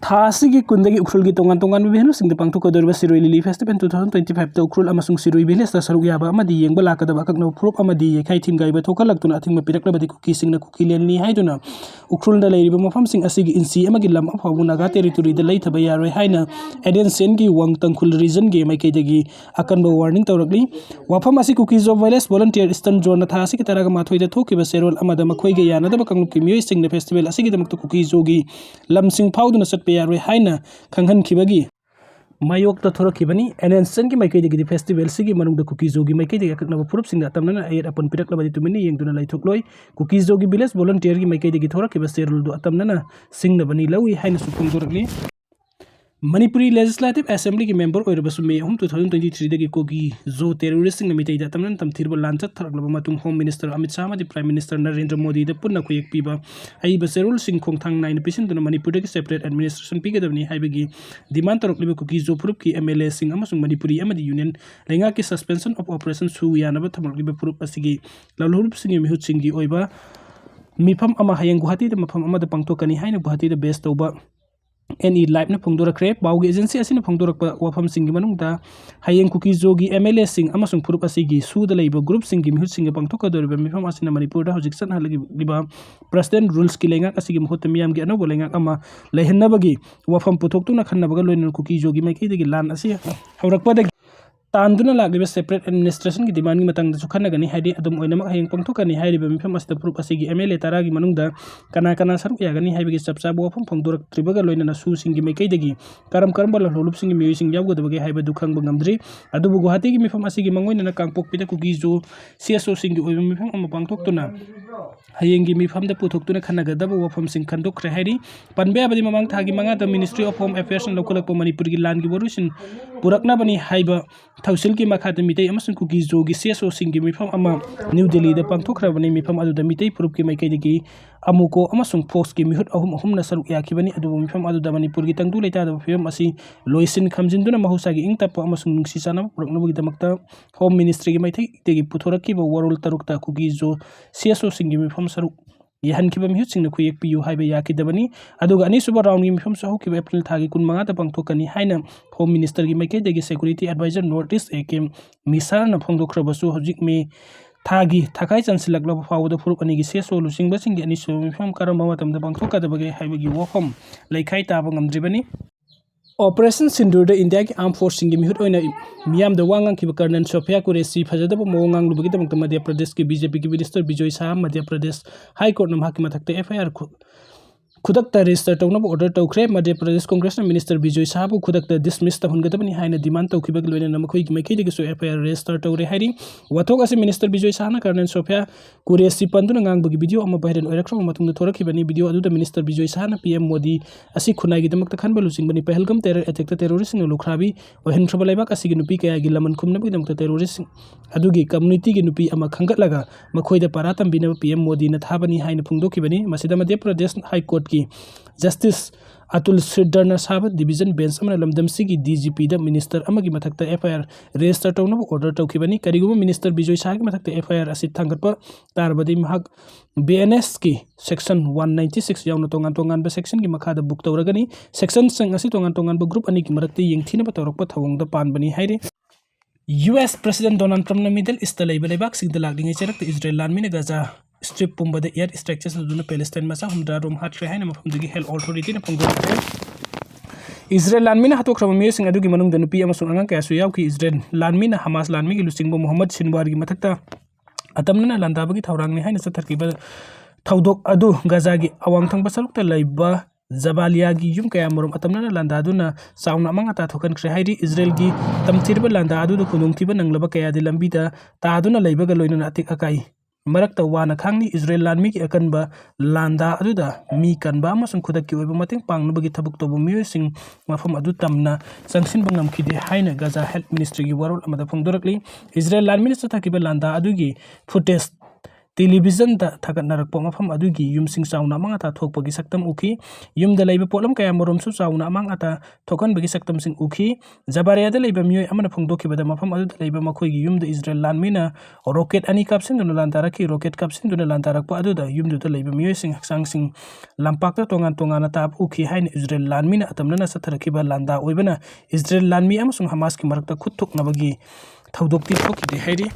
थासिगी कुंदगी उखरुल की तोंगान तोंगान बिबिहनु सिंग पांगथु कदरबा सिरोई लिली फेस्टिवल 2025 ता उखरुल अमसुंग सिरोई विलेज ता सरुक याबा अमदी येंगबा लाकदबा ककनो प्रूफ अमदी येखाई थिन गाइबा थोकलक्तुना अथिंगबा पिरक्लबदी कुकी सिंगना कुकी लेननी हाइदुना उखरुल दा लेरिबा मफम सिंग असिगी इंसी अमगी लम अफाबु नागा टेरिटोरी दा लेथबा यारोय हाइना एडेंसेन की वांग तंखुल रीजन गे माइकेदगी अकनबा वार्निंग तौरकली वाफम असि Kuki job violence volunteer eastern zone था असि की तरागा माथोइदा थोकिबा सेरोल अमदा मखोइगे यानदबा कंगलुप की मियोइ सिंग फेस्टिवल असि की दमक कुकी जोगी लम सिंग फाउदुना सटपे यारोय हाइना खंगहन खिबगी मायोग ता थोरखिबनी एनेंसन की माइकेदगी फेस्टिवल सिगी मनुंगदा कुकी जोगी माइकेदगी अकनबा प्रूफ सिंग अतमना एड अपन पिरक्लबदी तुमिनि येंगदुना लाइथोकलोय कुकी जोगी विलेज वॉलंटियर की माइकेदगी थोरखिबा सेरोल दो अतमना सिंगनबनी लवी हाइना सुफुंगदोरकली मनपुरी लेजिस्लेटिव असेंबली की मेंबर ओइरबसु मे 2023 दगी कोगी जो टेररिस्ट सिंग मितेदा तमन तमथिरबो लांचत थरकलब मतुंग होम मिनिस्टर अमित शाह मदि प्राइम मिनिस्टर नरेंद्र मोदी द पुन्ना खुयक पिबा आई बसेरुल सिंग खोंथांग नाइन पिसिन दुना मणिपुर दगी सेपरेट एडमिनिस्ट्रेशन पिगदबनी हाइबगी डिमांड तरकलिबो कुकी जो प्रूफ की एमएलए सिंग अमसुंग मणिपुरी अमदि यूनियन लेंगा की सस्पेंशन ऑफ ऑपरेशन सु यानब थमरकलिबो प्रूफ असिगी लवलहुरुप सिंग मिहुत सिंगी ओइबा मिफम अमा हयंग गुवाहाटी द मफम अमद पांगथोकनी हाइना गुवाहाटी द बेस तौबा एनी लाइव ने फोंदोरखरे बाउगी एजेंसी असिने फोंदोरक वाफम सिंगी मनुंगदा हयेंग कुकी जोगी एमएलए सिंग अमसुंग प्रूफ असिगी सुद लेइबो ग्रुप सिंगी मिहुत सिंग पांगथोकदोरबा मिफम असिना मणिपुर दा हजिक सन हलगी लिबा प्रेसिडेंट रूल्स की लेंगा असिगी महत मियाम गे अनोबो लेंगा अमा लेहन्नबगी वाफम पुथोक्तुना खन्नबगा लोइन कुकी जोगी माइकेदगी लान असि हौरकपदगी तांदुना लागलिबा सेपरेट एडमिनिस्ट्रेशन की डिमांड की मतंग सुखनगनी हाइदि अदुम ओइनमक हयेंग पांगथोकनी हाइरिबा मिफम असिदा प्रूफ असिगी एमएलए तारा की मनुंगदा कना कना सरुक यागनी हाइबगी चपचा बोफम फोंदोरक त्रिबगा लोइनना सु सिंगी माइकेदगी करम करम बल लोलुप सिंगी मियोइ सिंग यावगदबगे हाइबा दुखंग बंगमद्री अदुबु गुवाहाटी की मिफम असिगी मंगोइनना कांगपोकपिदा कुकी जो सीएसओ सिंगी ओइबा मिफम अमा पांगथोकतुना हयेंगी मिफम दा पुथोकतुना खन्नगदब वाफम सिंग खंदोखरे हाइरि पनबे अबदि ममांग थागी मंगा the ministry of home affairs न लोकलक मणिपुर की लान की वरुसिन पुरकनाबनी हाइबा थौसिल की मखाद मितै अमसुंग कुकी जोगी सीएसओ सिंगी मिफम अमा न्यू दिल्ली दा पांगथोखरबनी मिफम अदुदा मितै प्रूफ की माइकेदगी अमुको अमसुंग फोक्स की मिहुत अहुम अहुमना सरुक याखिबनी अदुबु मिफम अदुदा मणिपुर की तंगदु लेतादा फियम असि लोइसिन खमजिनदुना महौसागी इंग तप अमसुंग नुंगसी चाना पुरकनबगी दमकता होम मिनिस्ट्री की माइथै तेगी पुथोरकिबा वरोल तरुकता कुकी जो सीएसओ सिंगी मिफम सरुक यहनखिबा मिहुत सिंगना खुयेक पियु हाइबा याखिदबनी अदुगा अनिसुबा राउंड की मिफम सहुखिबा एप्रिल थागी 15 ता पांगथोकनी हाइना होम मिनिस्टर की माइकेदगी सेक्यूरिटी एडवाइजर नॉर्थ ईस्ट एकेम मिसारना फोंदोखरबसु हजिक में थागी थकाई चंसिलकलब फावद फुरुक अनिगी सेसो लुसिंगबसिंगी अनिसुबा मिफम करम मतमदा पांगथोकदबगे हाइबगी वफम लेखाई ताबा ngamdribani ऑपरेशन सिंदूर इंडिया की आर्म फोर्स की मिहुत मियाम वांग कर्नल सोफिया कुरेसी फजदब मोंगांग मध्य प्रदेश की बीजेपी की minister Vijay Shah Madhya Pradesh high court मथक एफआईआर खुदक रजिस्टर तौनब ऑर्डर तौख्रे मध्य प्रदेश कांग्रेस मिनिस्टर विजय शाह खुदक डिसमिस तहनगदबनी हाइना डिमांड तौखिबग लोइना मखोइगी माइकेदगिसु एफआईआर रजिस्टर तौरे हाइरि वथोक असे मिनिस्टर विजय शाह कर्नल सोफिया कुरेसी पंदुना ngangbagi वीडियो अमा वायरल ओइरखम मतुंग थोरखिबनी वीडियो अदुदा मिनिस्टर विजय शाह पीएम मोदी असि खुनाइगी दमकता खनबा लुचिंगबनी पहलगम टेरर अटैक टेररिस्ट सिंग लुखराबी ओहनख्रबा लेबाक असिगी नुपी कयागी लमन खुमनबगी दमकता टेररिस्ट अदुगी कम्युनिटी की नुपी अमा खंगतलगा मखोइदा पारा तंबिना पीएम मोदी न थाबनी हाइना फुंगदोखिबनी मसिदा मध्य प्रदेश हाई कोर्ट की जस्टिस अतुल श्रीधरना साब डिवीजन बेंच लमदमसी डीजीपी मिनिस्टर मथक एफआईआर रजिस्टर तौनब ऑर्डर तौखिबनी करिगुम मिनिस्टर विजय शाह की मथक एफआईआर असी थांगतप तारबदी महक बीएनएस की सेक्शन 196 यावना तोंगान तोंगान सेक्शन की मखाद बुक तौरगनी सेक्शन संग असी तोंगान तोंगान ग्रुप अनी की मरक्ते यंगथीनब तौरकप थवंगद पानबनी हाइरे US president Donald Trump Middle East लेबाक सिंगद लागलिंगै चरक इजराइल लानमिना गाजा स्ट्रिप पुंबद एयर स्ट्रक्चर्स अदुना पैलेस्टाइन मसा हुमद्रा रोम हात्रे हाइना मफमदगी हेल्थ अथॉरिटी ने फोंदोरखरे इजराइल लानमिना हाथोख्रबा मियोसिंग अदुगी मनुंगदा नुपी अमसुंग अंगां कयासु यावखि इजराइल लानमिना हमास लानमिगी लुचिंगबो मोहम्मद सिनवार की मथक्ता अतमना लांदाबगी थौरांगनि हाइना चथरकिबा थौदोक अदु गाजागी अवांगथंग बसरुकता लैबा जबालिया की यूम कया मरम अतमना लांदादुना साउना अमंगा ताथोकनख्रे हाइरि इजराइल की तमथिरबा लांदादु खुनुंगथिबा नंगलबा कयादि लंबीदा तादुना लैबगा लोइना अतिक अकाई मरक्ता वाना खांगनी इजराइल लानमी की अकनबा लांदा अदुदा मी कनबा अमसुंग खुदक की ओइबा मतेंग पांगनबगी थबुक तोबो मियोसिंग मफम अदु तमना संगसिन बंगमखिदे हाइना गाजा हेल्थ मिनिस्ट्री की वरोल अमदा फोंदोरकली इजराइल लानमी ने चथाकिबा लांदा अदुगी फुटेज ꯇꯦꯂꯤꯚꯤꯖꯟꯗ ꯊꯥꯒꯠꯅꯔꯛꯄ ꯃꯐꯝ ꯑꯗꯨꯒꯤ ꯌꯨꯝꯁꯤꯡ ꯆꯥꯎꯅ ꯑꯃꯥꯡ ꯑꯇꯥ ꯊꯣꯛꯄꯒꯤ ꯁꯛꯇꯝ ꯎꯈꯤ꯫ ꯌꯨꯝꯗ ꯂꯩꯕ ꯄꯣꯠꯂꯝ ꯀꯌꯥ ꯃꯔꯨꯝꯁꯨ ꯆꯥꯎꯅ ꯑꯃꯥꯡ ꯑꯇꯥ ꯊꯣꯛꯍꯟꯕꯒꯤ ꯁꯛꯇꯝꯁꯤꯡ ꯎꯈꯤ꯫ ꯖꯕꯥꯔꯤꯌꯥꯗ ꯂꯩꯕ ꯃꯤꯑꯣꯏ ꯑꯃꯅ ꯐꯣꯡꯗꯣꯛꯈꯤꯕꯗ ꯃꯐꯝ ꯑꯗꯨꯗ ꯂꯩꯕ ꯃꯈꯣꯏꯒꯤ ꯌꯨꯝꯗ ꯏꯖꯔꯦꯜ ꯂꯥꯟꯃꯤꯅ ꯔꯣꯀꯦꯠ ꯑꯅꯤ ꯀꯥꯞꯁꯤꯟꯗꯨꯅ ꯂꯥꯟꯗꯥꯔꯛꯈꯤ꯫ ꯔꯣꯀꯦꯠ ꯀꯥꯞꯁꯤꯟꯗꯨꯅ ꯂꯥꯟꯗꯥꯔꯛꯄ ꯑꯗꯨꯗ ꯌꯨꯝꯗꯨꯗ ꯂꯩꯕ ꯃꯤꯑꯣꯏꯁꯤꯡ ꯍꯛꯆꯥꯡꯁꯤꯡ ꯂꯝꯄꯥꯛꯇ ꯇꯣꯉꯥꯟ ꯇꯣꯉꯥꯟꯅ ꯇꯥꯕ ꯎꯈꯤ ꯍꯥꯏꯅ ꯏꯖꯔꯦꯜ ꯂꯥꯟꯃꯤꯅ ꯑꯇꯝꯅꯅ ꯆꯠꯊꯔꯛꯈꯤꯕ ꯂꯥꯟꯗꯥ ꯑꯣꯏꯕꯅ ꯏꯖꯔꯦꯜ ꯂꯥꯟꯃꯤ ꯑꯃꯁꯨꯡ ꯍꯃꯥꯁꯀꯤ ꯃꯔꯛꯇ ꯈꯨꯠ ꯊꯣꯛꯅꯕꯒꯤ ꯊꯧꯗꯣꯛꯇꯤ ꯊꯣꯛꯈꯤꯗꯦ ꯍꯥꯏꯔꯤ꯫